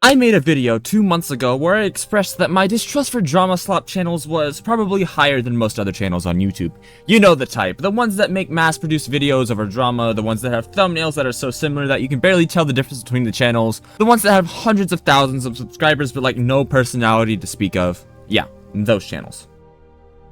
I made a video 2 months ago where I expressed that my distrust for drama slop channels was probably higher than most other channels on YouTube. You know the type, the ones that make mass-produced videos over drama, the ones that have thumbnails that are so similar that you can barely tell the difference between the channels, the ones that have hundreds of thousands of subscribers but like no personality to speak of. Yeah, those channels.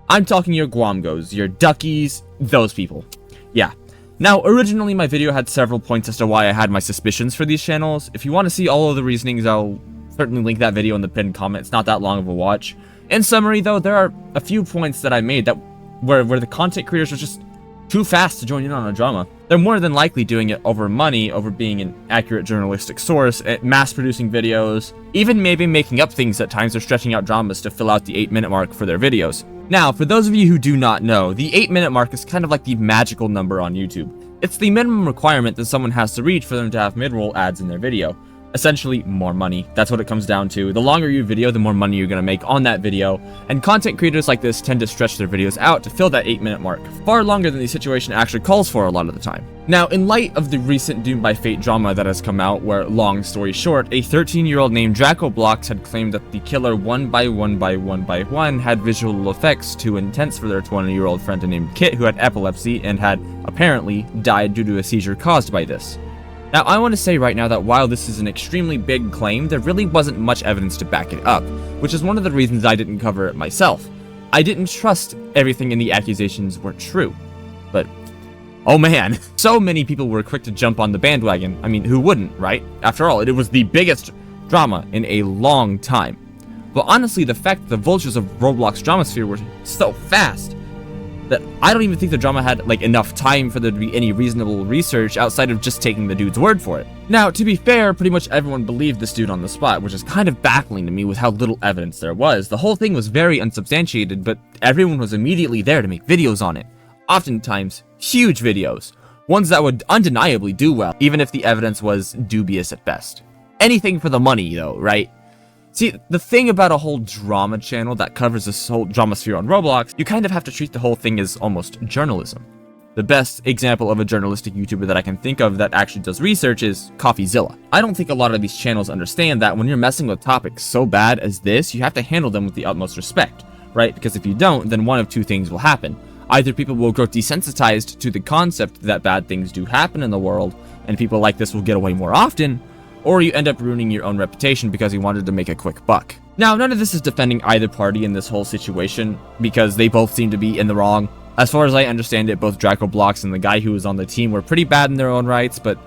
I'm talking your Guamgos, your Duckies, those people. Yeah. Now, originally my video had several points as to why I had my suspicions for these channels. If you want to see all of the reasonings, I'll certainly link that video in the pinned comment. It's not that long of a watch. In summary, though, there are a few points that I made that where the content creators are just too fast to join in on a drama. They're more than likely doing it over money, over being an accurate journalistic source, at mass-producing videos, even maybe making up things at times or stretching out dramas to fill out the 8-minute mark for their videos. Now, for those of you who do not know, the 8-minute mark is kind of like the magical number on YouTube. It's the minimum requirement that someone has to reach for them to have mid-roll ads in their video. Essentially, more money. That's what it comes down to. The longer your video, the more money you're going to make on that video, and content creators like this tend to stretch their videos out to fill that 8-minute mark, far longer than the situation actually calls for a lot of the time. Now, in light of the recent Doomed by Fate drama that has come out, where, long story short, a 13-year-old named Blocks had claimed that the killer one by one had visual effects too intense for their 20-year-old friend named Kit, who had epilepsy and had, apparently, died due to a seizure caused by this. Now, I want to say right now that while this is an extremely big claim, there really wasn't much evidence to back it up, which is one of the reasons I didn't cover it myself. I didn't trust everything in the accusations were true. But, oh man, so many people were quick to jump on the bandwagon. I mean, who wouldn't, right? After all, it was the biggest drama in a long time. But honestly, the fact that the vultures of Roblox Dramasphere were so fast that I don't even think the drama had like enough time for there to be any reasonable research outside of just taking the dude's word for it. Now, to be fair, pretty much everyone believed this dude on the spot, which is kind of baffling to me with how little evidence there was. The whole thing was very unsubstantiated, but everyone was immediately there to make videos on it. Oftentimes, huge videos. Ones that would undeniably do well, even if the evidence was dubious at best. Anything for the money, though, right? See, the thing about a whole drama channel that covers this whole drama sphere on Roblox, you kind of have to treat the whole thing as almost journalism. The best example of a journalistic YouTuber that I can think of that actually does research is CoffeeZilla. I don't think a lot of these channels understand that when you're messing with topics so bad as this, you have to handle them with the utmost respect, right? Because if you don't, then one of two things will happen. Either people will grow desensitized to the concept that bad things do happen in the world, and people like this will get away more often, or you end up ruining your own reputation because you wanted to make a quick buck. Now, none of this is defending either party in this whole situation, because they both seem to be in the wrong. As far as I understand it, both Blocks and the guy who was on the team were pretty bad in their own rights, but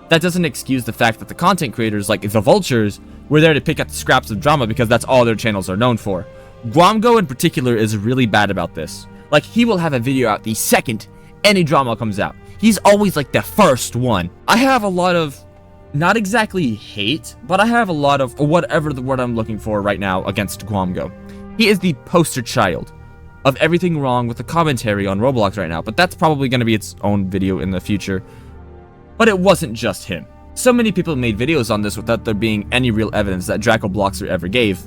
that doesn't excuse the fact that the content creators, like the vultures, were there to pick up the scraps of drama because that's all their channels are known for. Guamgo in particular is really bad about this. Like, he will have a video out the second any drama comes out. He's always like the first one. I have a lot of, not exactly hate, but I have a lot of whatever the word I'm looking for right now against Guamgo. He is the poster child of everything wrong with the commentary on Roblox right now, but that's probably going to be its own video in the future. But it wasn't just him. So many people made videos on this without there being any real evidence that Blocks ever gave,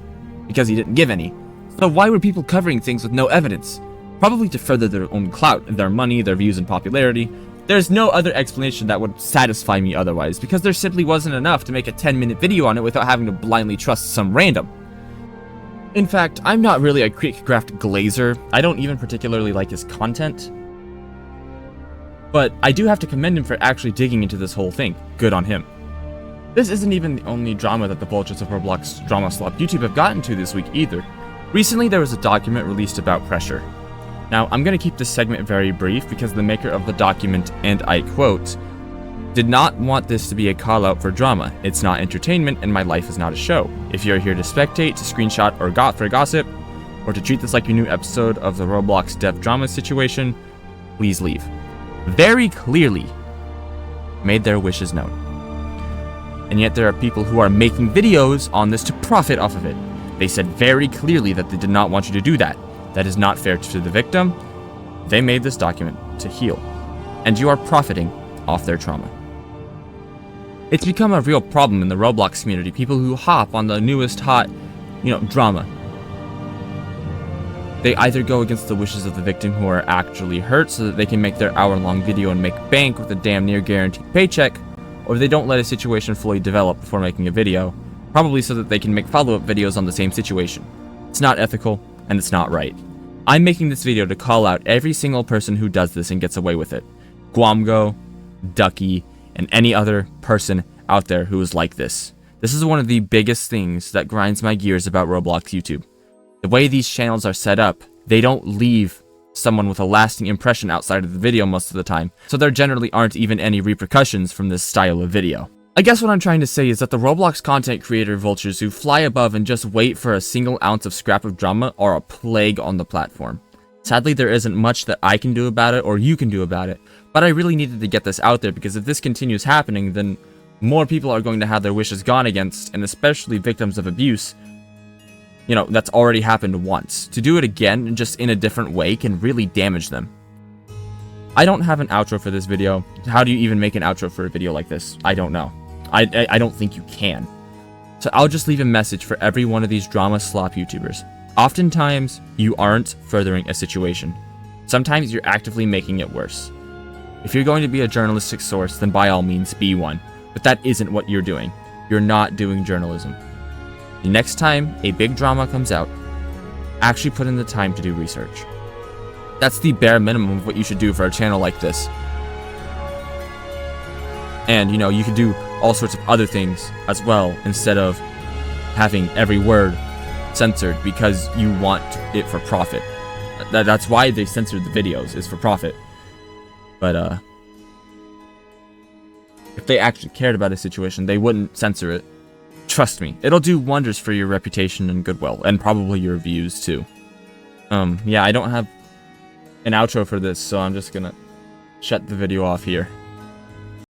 because he didn't give any. So why were people covering things with no evidence? Probably to further their own clout, their money, their views and popularity. There's no other explanation that would satisfy me otherwise, because there simply wasn't enough to make a 10-minute video on it without having to blindly trust some random. In fact, I'm not really a Creekcraft glazer. I don't even particularly like his content. But I do have to commend him for actually digging into this whole thing. Good on him. This isn't even the only drama that the vultures of Roblox Drama Slop YouTube have gotten to this week either. Recently there was a document released about pressure. Now, I'm going to keep this segment very brief because the maker of the document, and I quote, "did not want this to be a call-out for drama. It's not entertainment and my life is not a show. If you're here to spectate, to screenshot, or for gossip, or to treat this like your new episode of the Roblox dev drama situation, please leave." Very clearly made their wishes known. And yet there are people who are making videos on this to profit off of it. They said very clearly that they did not want you to do that. That is not fair to the victim. They made this document to heal, and you are profiting off their trauma. It's become a real problem in the Roblox community, people who hop on the newest hot, drama. They either go against the wishes of the victim who are actually hurt so that they can make their hour-long video and make bank with a damn near guaranteed paycheck, or they don't let a situation fully develop before making a video, probably so that they can make follow-up videos on the same situation. It's not ethical, and it's not right. I'm making this video to call out every single person who does this and gets away with it. Guamgo, Ducky, and any other person out there who is like this. This is one of the biggest things that grinds my gears about Roblox YouTube. The way these channels are set up, they don't leave someone with a lasting impression outside of the video most of the time, so there generally aren't even any repercussions from this style of video. I guess what I'm trying to say is that the Roblox content creator vultures who fly above and just wait for a single ounce of scrap of drama are a plague on the platform. Sadly, there isn't much that I can do about it or you can do about it, but I really needed to get this out there because if this continues happening, then more people are going to have their wishes gone against, and especially victims of abuse. You know, that's already happened once. To do it again, and just in a different way, can really damage them. I don't have an outro for this video. How do you even make an outro for a video like this? I don't know. I don't think you can. So I'll just leave a message for every one of these drama slop YouTubers. Oftentimes, you aren't furthering a situation. Sometimes you're actively making it worse. If you're going to be a journalistic source, then by all means be one. But that isn't what you're doing. You're not doing journalism. The next time a big drama comes out, actually put in the time to do research. That's the bare minimum of what you should do for a channel like this. And, you know, you could do all sorts of other things as well instead of having every word censored because you want it for profit. That's why they censored the videos, is for profit. But, if they actually cared about a situation, they wouldn't censor it. Trust me, it'll do wonders for your reputation and goodwill, and probably your views too. Yeah, I don't have an outro for this, so I'm just gonna shut the video off here.